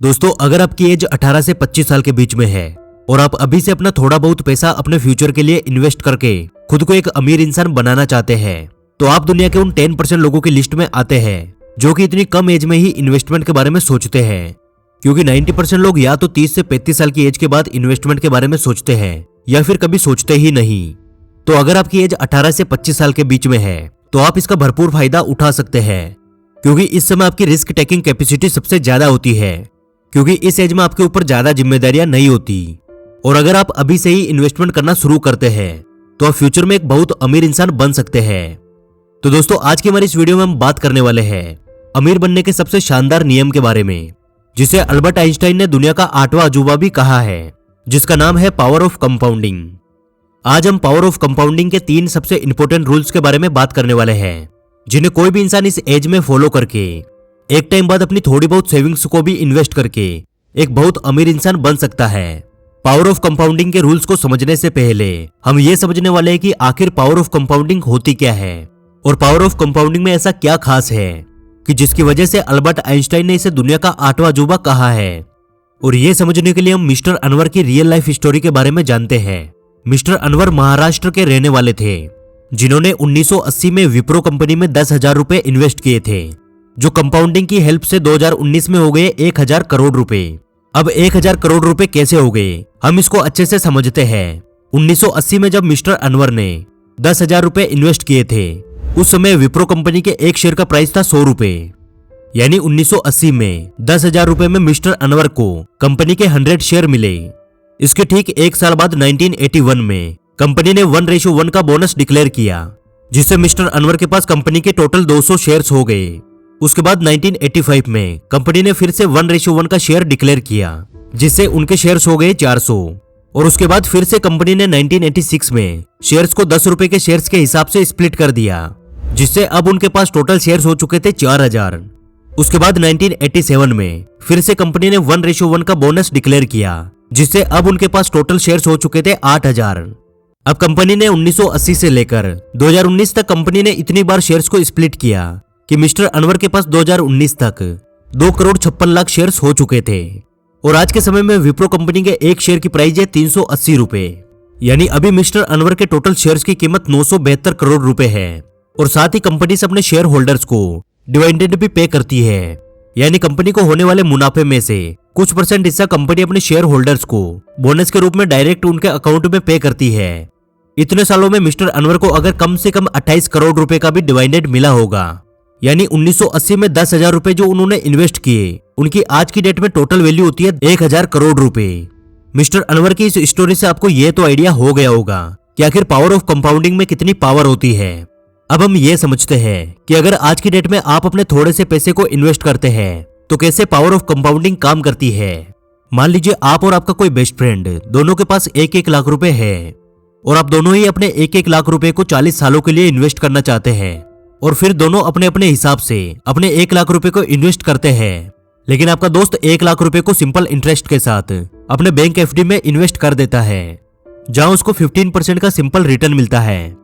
दोस्तों, अगर आपकी एज 18 से 25 साल के बीच में है और आप अभी से अपना थोड़ा बहुत पैसा अपने फ्यूचर के लिए इन्वेस्ट करके खुद को एक अमीर इंसान बनाना चाहते हैं, तो आप दुनिया के उन 10% लोगों की लिस्ट में आते हैं जो कि इतनी कम एज में ही इन्वेस्टमेंट के बारे में सोचते हैं। क्योंकि 90% लोग या तो 30 से 35 साल की एज के बाद इन्वेस्टमेंट के बारे में सोचते हैं या फिर कभी सोचते ही नहीं। तो अगर आपकी एज 18 से 25 साल के बीच में है तो आप इसका भरपूर फायदा उठा सकते हैं, क्योंकि इस समय आपकी रिस्क टेकिंग कैपेसिटी सबसे ज्यादा होती है। क्योंकि इस एज में आपके ऊपर ज्यादा जिम्मेदारियां नहीं होती और अगर आप अभी से ही इन्वेस्टमेंट करना शुरू करते हैं तो आप फ्यूचर में एक बहुत अमीर इंसान बन सकते हैं। तो दोस्तों, आज की हमारी इस वीडियो में हम बात करने वाले हैं अमीर बनने के सबसे शानदार नियम के बारे में, जिसे अल्बर्ट आइंस्टाइन ने दुनिया का 8वां अजूबा भी कहा है, जिसका नाम है पावर ऑफ कंपाउंडिंग। आज हम पावर ऑफ कंपाउंडिंग के 3 सबसे इंपॉर्टेंट रूल्स के बारे में बात करने वाले हैं, जिन्हें कोई भी इंसान इस एज में फॉलो करके एक टाइम बाद अपनी थोड़ी बहुत सेविंग्स को भी इन्वेस्ट करके एक बहुत अमीर इंसान बन सकता है। पावर ऑफ कंपाउंडिंग के रूल्स को समझने से पहले हम ये समझने वाले हैं कि आखिर पावर ऑफ कंपाउंडिंग होती क्या है और पावर ऑफ कंपाउंडिंग में ऐसा क्या खास है कि जिसकी वजह से अल्बर्ट आइंस्टाइन ने इसे दुनिया का 8वां अजूबा कहा है। और ये समझने के लिए हम मिस्टर अनवर की रियल लाइफ स्टोरी के बारे में जानते हैं। मिस्टर अनवर महाराष्ट्र के रहने वाले थे, जिन्होंने 1980 में विप्रो कंपनी में 10,000 रुपए इन्वेस्ट किए थे, जो कंपाउंडिंग की हेल्प से 2019 में हो गए 1,000 करोड़ रुपए। अब 1,000 करोड़ रुपए कैसे हो गए, हम इसको अच्छे से समझते हैं। 1980 में जब मिस्टर अनवर ने 10,000 रुपए इन्वेस्ट किए थे, उस समय विप्रो कंपनी के एक शेयर का प्राइस था 100 रुपए। यानी 1980 में 10,000 रुपए में मिस्टर अनवर को कंपनी के 100 शेयर मिले। इसके ठीक एक साल बाद 1981 में कंपनी ने 1:1 का बोनस डिक्लेयर किया, जिससे मिस्टर अनवर के पास कंपनी के टोटल 200 शेयर्स हो गए। उसके बाद 1985 में कंपनी ने फिर से 1:1 का शेयर डिक्लेयर किया, जिससे उनके शेयर्स हो गए 400। और उसके बाद फिर से कंपनी ने 1986 में शेयर्स को 10 रुपए के शेयर्स के हिसाब से स्प्लिट कर दिया, जिससे अब उनके पास टोटल शेयर्स हो चुके थे 4,000। उसके बाद 1987 में फिर से कंपनी ने 1:1 का बोनस डिक्लेयर किया, जिससे अब उनके पास टोटल शेयर्स हो चुके थे 8,000। अब कंपनी ने 1980 से लेकर 2019 तक कंपनी ने इतनी बार शेयर्स को स्प्लिट किया कि मिस्टर अनवर के पास 2019 तक 2,56,00,000 शेयर्स हो चुके थे। और आज के समय में विप्रो कंपनी के एक शेयर की प्राइस है 380 रुपए। यानी अभी मिस्टर अनवर के टोटल शेयर्स की कीमत 972 करोड़ रुपए है। और साथ ही कंपनी से अपने शेयर होल्डर्स को डिविडेंड भी पे करती है। यानी कंपनी को होने वाले मुनाफे में से कुछ % हिस्सा कंपनी अपने शेयर होल्डर्स को बोनस के रूप में डायरेक्ट उनके अकाउंट में पे करती है। इतने सालों में मिस्टर अनवर को अगर कम से कम 28 करोड़ रुपए का भी डिविडेंड मिला होगा। यानी 1980 में 10,000 रुपए जो उन्होंने इन्वेस्ट किए, उनकी आज की डेट में टोटल वैल्यू होती है 1,000 करोड़ रुपए। मिस्टर अनवर की इस स्टोरी से आपको ये तो आइडिया हो गया होगा कि आखिर पावर ऑफ कंपाउंडिंग में कितनी पावर होती है। अब हम ये समझते हैं कि अगर आज की डेट में आप अपने थोड़े से पैसे को इन्वेस्ट करते हैं तो कैसे पावर ऑफ कंपाउंडिंग काम करती है। मान लीजिए आप और आपका कोई बेस्ट फ्रेंड दोनों के पास 1-1 लाख रुपए है और आप दोनों ही अपने 1-1 लाख रुपए को 40 सालों के लिए इन्वेस्ट करना चाहते हैं। और फिर दोनों अपने अपने हिसाब से अपने 1 लाख रुपए को इन्वेस्ट करते हैं। लेकिन आपका दोस्त 1 लाख रुपए को सिंपल इंटरेस्ट के साथ अपने बैंक एफडी में इन्वेस्ट कर देता है, जहां उसको 15% का सिंपल रिटर्न मिलता है।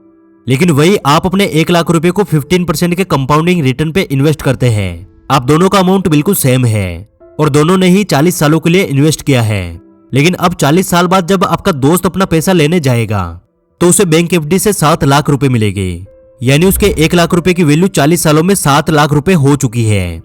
लेकिन वही आप अपने 1 लाख रुपए को 15% के कंपाउंडिंग रिटर्न पे इन्वेस्ट करते हैं। आप दोनों का अमाउंट बिल्कुल सेम है और दोनों ने ही 40 सालों के लिए इन्वेस्ट किया है। लेकिन अब 40 साल बाद जब आपका दोस्त अपना पैसा लेने जाएगा तो उसे बैंक एफडी से 7 लाख रुपए मिलेंगे। यानी उसके 1 लाख रुपए की वैल्यू 40 सालों में 7 लाख रुपए हो चुकी है।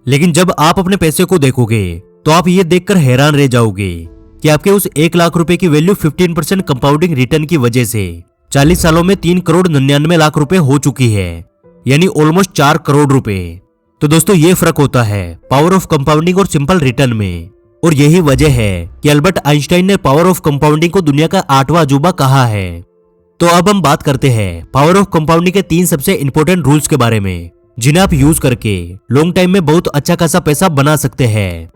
लेकिन जब आप अपने पैसे को देखोगे तो आप ये देखकर हैरान रह जाओगे कि आपके उस 1 लाख रुपए की वैल्यू 15% कंपाउंडिंग रिटर्न की वजह से 40 सालों में 3,99,00,000 रुपए हो चुकी है। यानी ऑलमोस्ट 4 करोड़ रुपए। तो दोस्तों, ये फर्क होता है पावर ऑफ कंपाउंडिंग और सिंपल रिटर्न में। और यही वजह है कि अल्बर्ट आइंस्टाइन ने पावर ऑफ कंपाउंडिंग को दुनिया का 8वां अजूबा कहा है। तो अब हम बात करते हैं पावर ऑफ कंपाउंडिंग के 3 सबसे इंपॉर्टेंट रूल्स के बारे में, जिन्हें आप यूज करके लॉन्ग टाइम में बहुत अच्छा खासा पैसा बना सकते हैं।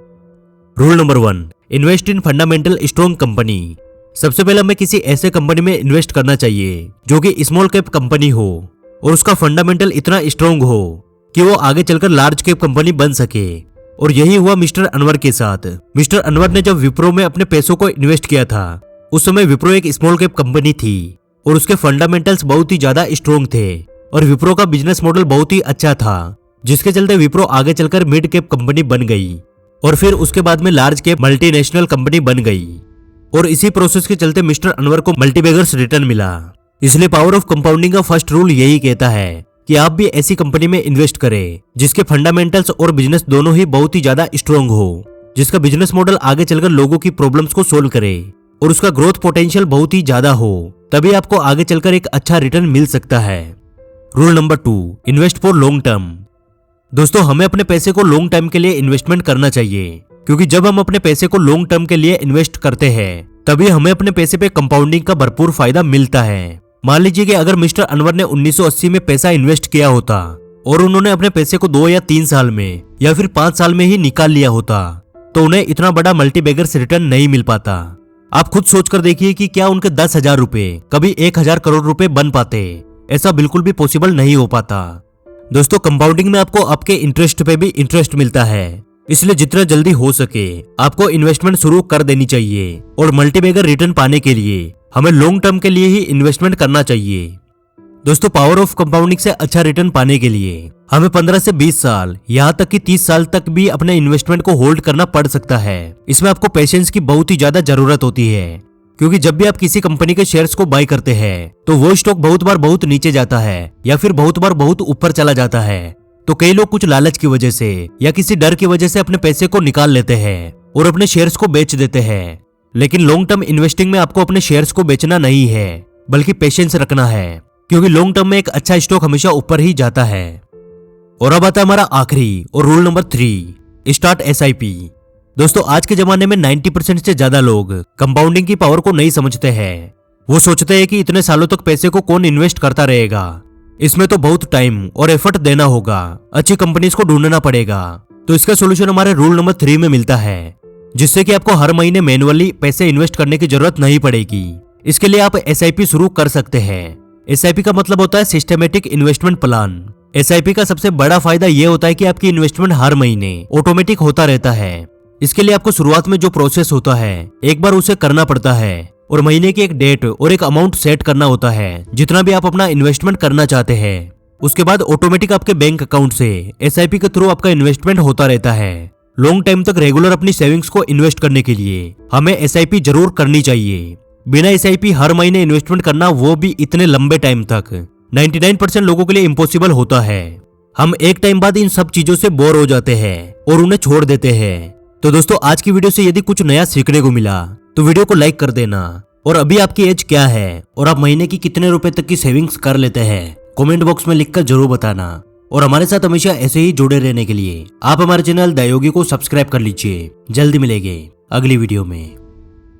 Rule number 1, invest in fundamental strong company. सबसे पहले हमें किसी ऐसे कंपनी में इन्वेस्ट करना चाहिए जो कि स्मॉल कैप कंपनी हो और उसका फंडामेंटल इतना स्ट्रॉन्ग हो कि वो आगे चलकर लार्ज कैप कंपनी बन सके। और यही हुआ मिस्टर अनवर के साथ। मिस्टर अनवर ने जब विप्रो में अपने पैसों को इन्वेस्ट किया था, उस समय विप्रो एक स्मॉल कैप कंपनी थी और उसके फंडामेंटल्स बहुत ही ज्यादा स्ट्रॉन्ग थे और विप्रो का बिजनेस मॉडल बहुत ही अच्छा था, जिसके चलते विप्रो आगे चलकर मिड कैप कंपनी बन गई। और फिर उसके बाद में लार्ज कैप मल्टीनेशनल कंपनी बन गई। और इसी प्रोसेस के चलते मिस्टर अनवर को मल्टीबैगर्स रिटर्न मिला। इसलिए पावर ऑफ कंपाउंडिंग का फर्स्ट रूल यही कहता है कि आप भी ऐसी कंपनी में इन्वेस्ट करें जिसके फंडामेंटल्स और बिजनेस दोनों ही बहुत ही ज्यादा स्ट्रॉन्ग हो, जिसका बिजनेस मॉडल आगे चलकर लोगों की प्रॉब्लम्स को सोल्व करे और उसका ग्रोथ पोटेंशियल बहुत ही ज्यादा हो। तभी आपको आगे चलकर एक अच्छा रिटर्न मिल सकता है। Rule number 2, invest for long term. दोस्तों, हमें अपने पैसे को लॉन्ग टर्म के लिए इन्वेस्टमेंट करना चाहिए, क्योंकि जब हम अपने पैसे को लॉन्ग टर्म के लिए इन्वेस्ट करते हैं तभी हमें अपने पैसे पे कंपाउंडिंग का भरपूर फायदा मिलता है। मान लीजिए कि अगर मिस्टर अनवर ने 1980 में पैसा इन्वेस्ट किया होता और उन्होंने अपने पैसे को 2 या 3 साल में या फिर 5 साल में ही निकाल लिया होता तो उन्हें इतना बड़ा मल्टीबैगर्स रिटर्न नहीं मिल पाता। आप खुद सोचकर देखिए कि क्या उनके 10,000 रुपए कभी 1,000 करोड़ रुपए बन पाते? ऐसा बिल्कुल भी पॉसिबल नहीं हो पाता। दोस्तों, कंपाउंडिंग में आपको आपके इंटरेस्ट पे भी इंटरेस्ट मिलता है, इसलिए जितना जल्दी हो सके आपको इन्वेस्टमेंट शुरू कर देनी चाहिए। और मल्टीबैगर रिटर्न पाने के लिए हमें लॉन्ग टर्म के लिए ही इन्वेस्टमेंट करना चाहिए। दोस्तों, पावर ऑफ कंपाउंडिंग से अच्छा रिटर्न पाने के लिए हमें 15 से 20 साल यहाँ तक कि 30 साल तक भी अपने इन्वेस्टमेंट को होल्ड करना पड़ सकता है। इसमें आपको पेशेंस की बहुत ही ज्यादा जरूरत होती है, क्योंकि जब भी आप किसी कंपनी के शेयर्स को बाय करते हैं तो वो स्टॉक बहुत बार बहुत नीचे जाता है या फिर बहुत बार बहुत ऊपर चला जाता है। तो कई लोग कुछ लालच की वजह से या किसी डर की वजह से अपने पैसे को निकाल लेते हैं और अपने शेयर्स को बेच देते हैं। लेकिन लॉन्ग टर्म इन्वेस्टिंग में आपको अपने शेयर्स को बेचना नहीं है, बल्कि पेशेंस रखना है, क्योंकि लॉन्ग टर्म में एक अच्छा स्टॉक हमेशा ऊपर ही जाता है। और अब आता है हमारा आखिरी और रूल नंबर 3, स्टार्ट SIP। दोस्तों, आज के जमाने में 90% से ज्यादा लोग कंपाउंडिंग की पावर को नहीं समझते हैं। वो सोचते हैं कि इतने सालों तक पैसे को कौन इन्वेस्ट करता रहेगा, इसमें तो बहुत टाइम और एफर्ट देना होगा, अच्छी कंपनीज को ढूंढना पड़ेगा। तो इसका सोल्यूशन हमारे रूल नंबर 3 में मिलता है, जिससे कि आपको हर महीने मैनुअली पैसे इन्वेस्ट करने की जरूरत नहीं पड़ेगी। इसके लिए आप SIP शुरू कर सकते हैं। SIP का मतलब होता है सिस्टमेटिक इन्वेस्टमेंट प्लान। SIP का सबसे बड़ा फायदा यह होता है कि आपकी इन्वेस्टमेंट हर महीने ऑटोमेटिक होता रहता है। इसके लिए आपको शुरुआत में जो प्रोसेस होता है एक बार उसे करना पड़ता है और महीने की एक डेट और एक अमाउंट सेट करना होता है जितना भी आप अपना इन्वेस्टमेंट करना चाहते हैं। उसके बाद ऑटोमेटिक आपके बैंक अकाउंट से SIP के थ्रू आपका इन्वेस्टमेंट होता रहता है। लॉन्ग टाइम तक रेगुलर अपनी सेविंग्स को इन्वेस्ट करने के लिए हमें SIP जरूर करनी चाहिए। बिना SIP हर महीने इन्वेस्टमेंट करना, वो भी इतने लंबे टाइम तक, 99% लोगों के लिए इम्पॉसिबल होता है। हम एक टाइम बाद इन सब चीजों से बोर हो जाते हैं और उन्हें छोड़ देते हैं। तो दोस्तों, आज की वीडियो से यदि कुछ नया सीखने को मिला तो वीडियो को लाइक कर देना। और अभी आपकी एज क्या है और आप महीने की कितने रुपए तक की सेविंग्स कर लेते हैं, कमेंट बॉक्स में लिखकर जरूर बताना। और हमारे साथ हमेशा ऐसे ही जुड़े रहने के लिए आप हमारे चैनल द योगी को सब्सक्राइब कर लीजिए। जल्दी मिलेंगे अगली वीडियो में।